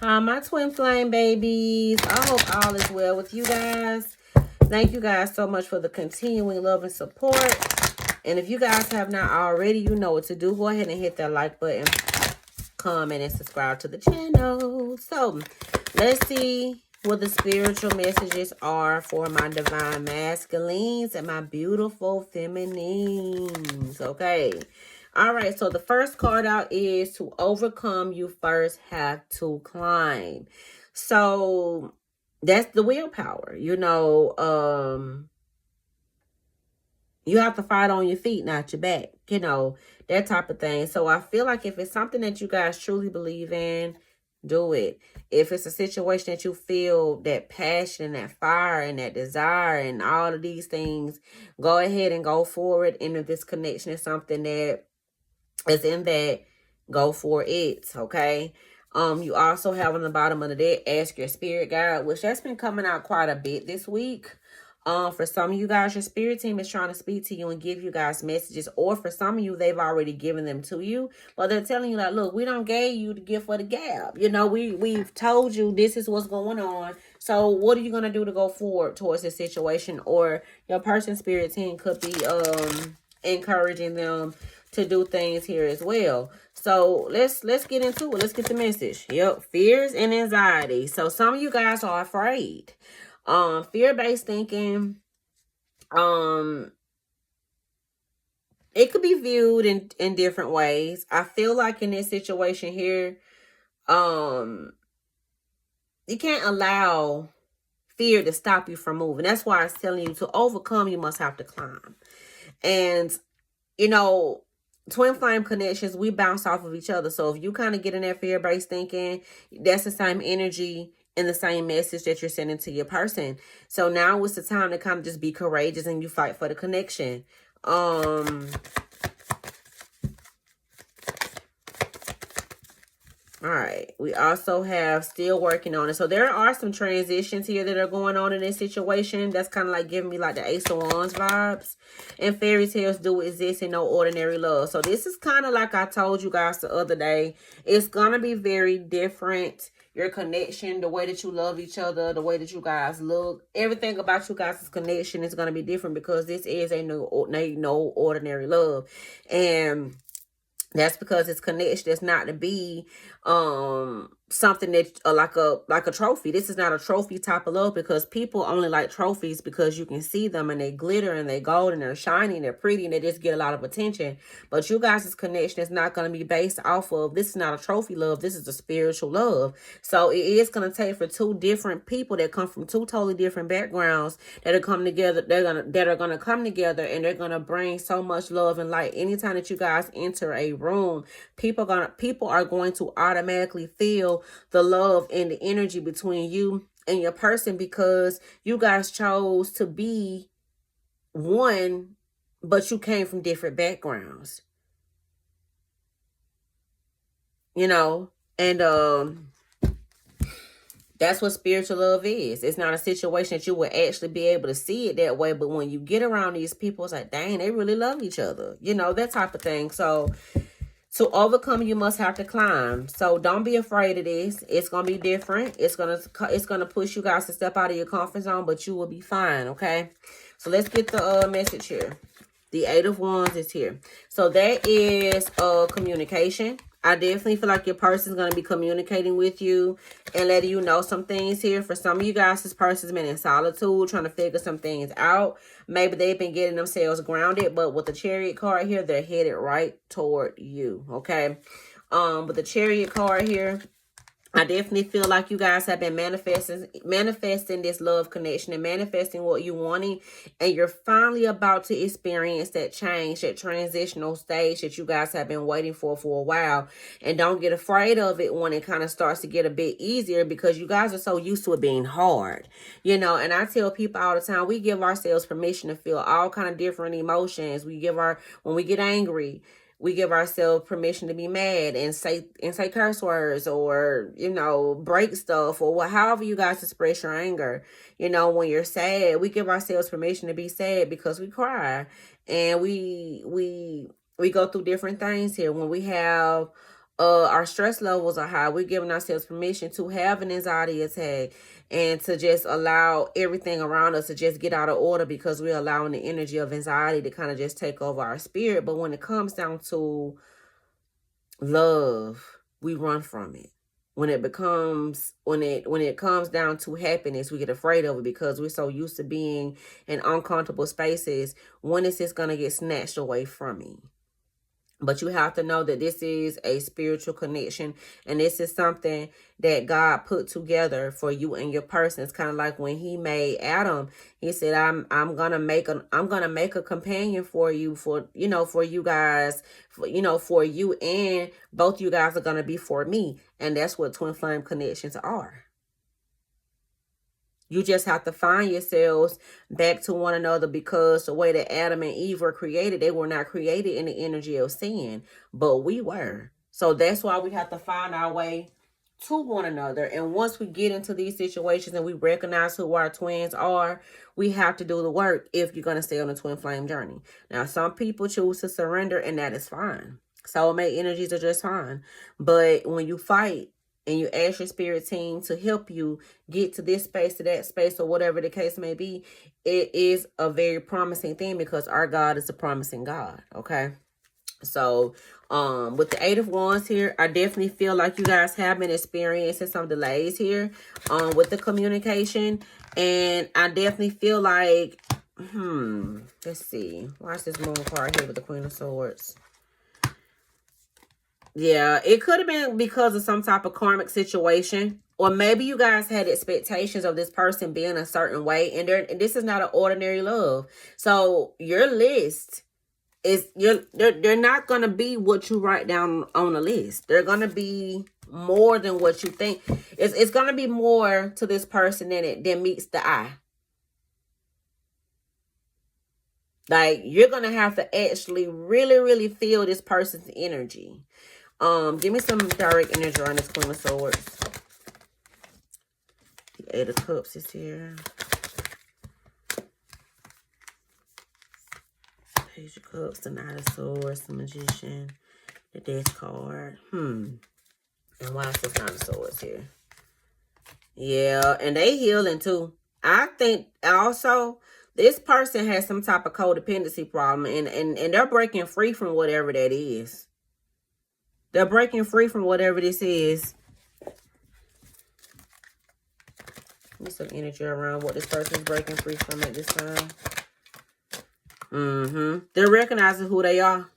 Hi, my twin flame babies. I hope all is well with you guys. Thank you guys so much for the continuing love and support. And if you guys have not already, you know what to do. Go ahead and hit that like button, comment, and subscribe to the channel. So, let's see what the spiritual messages are for my divine masculines and my beautiful feminines. Okay. All right, so the first card out is to overcome, you first have to climb. So that's the willpower. You have to fight on your feet, not your back, that type of thing. So I feel like if it's something that you guys truly believe in, do it. If it's a situation that you feel that passion and that fire and that desire and all of these things, go ahead and go forward. And if this connection is something that is in that, go for it, okay? You also have on the bottom of the deck, ask your spirit guide, which that's been coming out quite a bit this week. For some of you guys, your spirit team is trying to speak to you and give you guys messages, or for some of you, they've already given them to you, but they're telling you like, look, we don't gave you the gift for the gab. We've told you this is what's going on. So what are you gonna do to go forward towards this situation? Or your person's spirit team could be encouraging them to do things here as well. So let's get into it. Let's get the message. Yep, fears and anxiety. So some of you guys are afraid. Fear-based thinking, it could be viewed in different ways. I feel like in this situation here, you can't allow fear to stop you from moving. That's why it's telling you to overcome, you must have to climb. And twin flame connections, we bounce off of each other. So if you kind of get in that fear-based thinking, that's the same energy and the same message that you're sending to your person. So now it's the time to kind of just be courageous and you fight for the connection. All right. We also have still working on it. So there are some transitions here that are going on in this situation. That's kind of like giving me like the Ace of Wands vibes. And fairy tales do exist in no ordinary love. So this is kind of like I told you guys the other day. It's going to be very different. Your connection, the way that you love each other, the way that you guys look, everything about you guys' connection is going to be different because this is a no ordinary love. And that's because it's connection. It's not to be something that like a trophy. This is not a trophy type of love, because people only like trophies because you can see them and they glitter and they gold and they're shiny and they're pretty and they just get a lot of attention. But you guys' connection is not going to be based off of, this is not a trophy love. This is a spiritual love. So it is going to take for two different people that come from two totally different backgrounds that are coming together. That are gonna come together and they're gonna bring so much love and light. Anytime that you guys enter a room, people are going to automatically feel the love and the energy between you and your person, because you guys chose to be one, but you came from different backgrounds. And that's what spiritual love is. It's not a situation that you will actually be able to see it that way. But when you get around these people, it's like, dang, they really love each other. That type of thing. So to overcome, you must have to climb. So don't be afraid of this. It's going to be different. It's going to push you guys to step out of your comfort zone, but you will be fine, okay? So let's get the message here. The Eight of Wands is here. So that is communication. I definitely feel like your person is going to be communicating with you and letting you know some things here. For some of you guys, this person's been in solitude, trying to figure some things out. Maybe they've been getting themselves grounded, but with the Chariot card here, they're headed right toward you, okay? With the Chariot card here, I definitely feel like you guys have been manifesting this love connection and manifesting what you wanted. And you're finally about to experience that change, that transitional stage that you guys have been waiting for a while. And don't get afraid of it when it kind of starts to get a bit easier, because you guys are so used to it being hard. And I tell people all the time, we give ourselves permission to feel all kind of different emotions. When we get angry, we give ourselves permission to be mad and say curse words, or break stuff, or however you guys express your anger. When you're sad, we give ourselves permission to be sad because we cry, and we go through different things here. When we have our stress levels are high. We're giving ourselves permission to have an anxiety attack and to just allow everything around us to just get out of order because we're allowing the energy of anxiety to kind of just take over our spirit. But when it comes down to love, we run from it. When it comes down to happiness, we get afraid of it because we're so used to being in uncomfortable spaces. When is this going to get snatched away from me? But you have to know that this is a spiritual connection, and this is something that God put together for you and your person. It's kind of like when He made Adam. He said, "I'm gonna make a companion for you, for you guys, for you, and both you guys are gonna be for me." And that's what twin flame connections are. You just have to find yourselves back to one another, because the way that Adam and Eve were created, they were not created in the energy of sin, but we were. So that's why we have to find our way to one another. And once we get into these situations and we recognize who our twins are, we have to do the work if you're going to stay on the twin flame journey. Now, some people choose to surrender, and that is fine. Soulmate energies are just fine. But when you fight, and you ask your spirit team to help you get to this space, to that space, or whatever the case may be, it is a very promising thing, because our God is a promising God, okay? So, with the 8 of Wands here, I definitely feel like you guys have been experiencing some delays here, with the communication. And I definitely feel like, let's see. Watch this moon card here with the Queen of Swords. Yeah, it could have been because of some type of karmic situation. Or maybe you guys had expectations of this person being a certain way. And this is not an ordinary love. So your list is, they're not going to be what you write down on the list. They're going to be more than what you think. It's going to be more to this person than meets the eye. Like, you're going to have to actually really, really feel this person's energy. Give me some direct energy on this Queen of Swords. The 8 of Cups is here. Page of Cups, the Knight of Swords, the Magician, the Death card. And why is this Knight of Swords here? Yeah, and they healing too. I think also this person has some type of codependency problem, and they're breaking free from whatever that is. They're breaking free from whatever this is. Give me some energy around what this person is breaking free from at this time. They're recognizing who they are.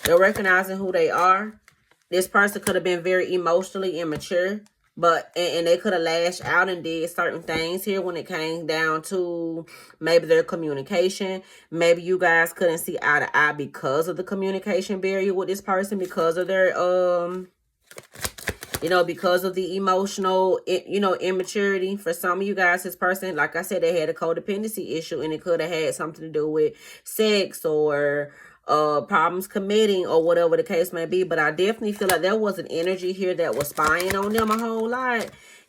They're recognizing who they are. This person could have been very emotionally immature, but and they could have lashed out and did certain things here when it came down to maybe their communication. Maybe you guys couldn't see eye to eye because of the communication barrier with this person, because of their because of the emotional immaturity. For some of you guys, this person, like I said, they had a codependency issue, and it could have had something to do with sex or problems committing or whatever the case may be. But I definitely feel like there was an energy here that was spying on them a whole lot.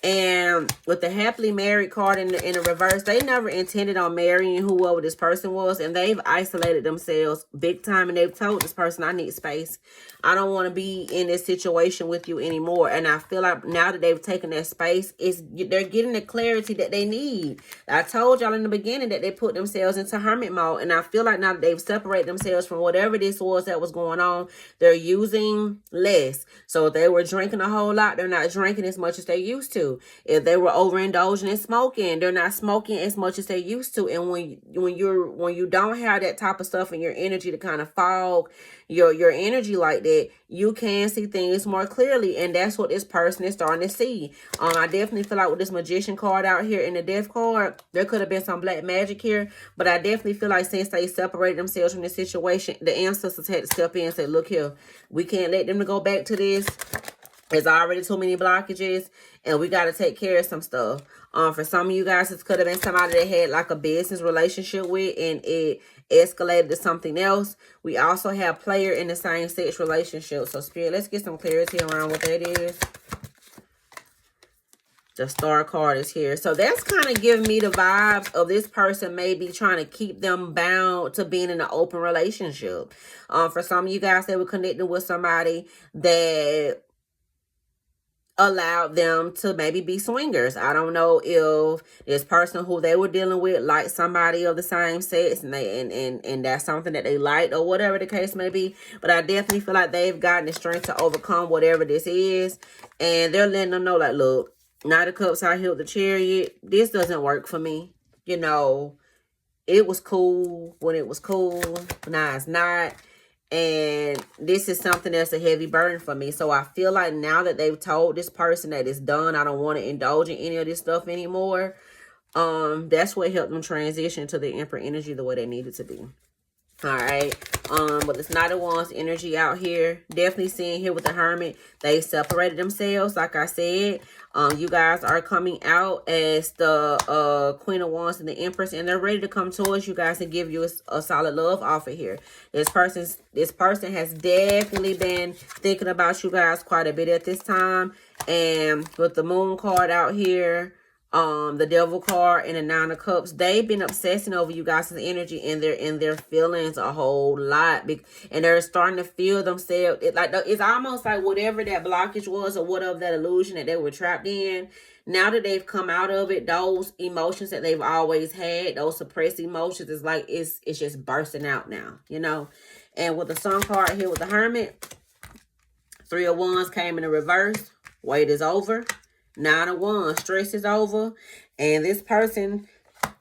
And with the happily married card in the reverse, they never intended on marrying whoever this person was, and they've isolated themselves big time, and they've told this person, I need space. I don't want to be in this situation with you anymore. And I feel like now that they've taken that space, they're getting the clarity that they need. I told y'all in the beginning that they put themselves into hermit mode, and I feel like now that they've separated themselves from whatever this was that was going on, they're using less. So if they were drinking a whole lot, they're not drinking as much as they used to. If they were overindulging in smoking, they're not smoking as much as they used to. And when you don't have that type of stuff in your energy to kind of fog your energy like that, you can see things more clearly. And that's what this person is starting to see. I definitely feel like with this Magician card out here and the Death card, there could have been some black magic here. But I definitely feel like since they separated themselves from this situation, the ancestors had to step in and say, look here, we can't let them go back to this. There's already too many blockages, and we got to take care of some stuff. For some of you guys, this could have been somebody that had like a business relationship with, and it escalated to something else. We also have player in the same sex relationship. So Spirit, let's get some clarity around what that is. The Star card is here. So that's kind of giving me the vibes of this person maybe trying to keep them bound to being in an open relationship. For some of you guys that were connected with somebody that allowed them to maybe be swingers. I don't know if this person who they were dealing with liked somebody of the same sex, and and that's something that they liked, or whatever the case may be. But I definitely feel like they've gotten the strength to overcome whatever this is, and they're letting them know, like, look, Knight of Cups out here with the Chariot, this doesn't work for me. You know, it was cool when it was cool, now it's not. And this is something that's a heavy burden for me. So I feel like now that they've told this person that it's done, I don't want to indulge in any of this stuff anymore. That's what helped them transition to the Emperor energy the way they needed to be. All right. But it's Knight of Wands energy out here. Definitely seeing here with the Hermit, they separated themselves, like I said. You guys are coming out as the Queen of Wands and the Empress, and they're ready to come towards you guys and give you a solid love offer here. This person has definitely been thinking about you guys quite a bit at this time. And with the Moon card out here, the Devil card and the Nine of Cups, they've been obsessing over you guys' energy and their feelings a whole lot, and they're starting to feel themselves. It's almost like whatever that blockage was, or whatever that illusion that they were trapped in, now that they've come out of it, those emotions that they've always had, those suppressed emotions, is like it's just bursting out now, you know. And with the Sun card here with the Hermit, Three of Wands came in the reverse. Wait is over. Nine of Wands, stress is over. And this person,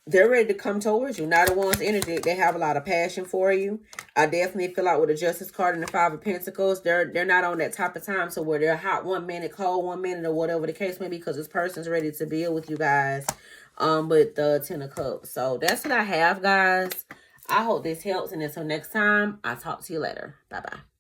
they're ready to come towards you. Nine of Wands energy, they have a lot of passion for you. I definitely feel like with the Justice card and the Five of Pentacles, they're not on that type of time, so where they're hot 1 minute, cold 1 minute, or whatever the case may be, because this person's ready to build with you guys. With the Ten of Cups. So that's what I have, guys. I hope this helps, and until next time, I'll talk to you later. Bye-bye.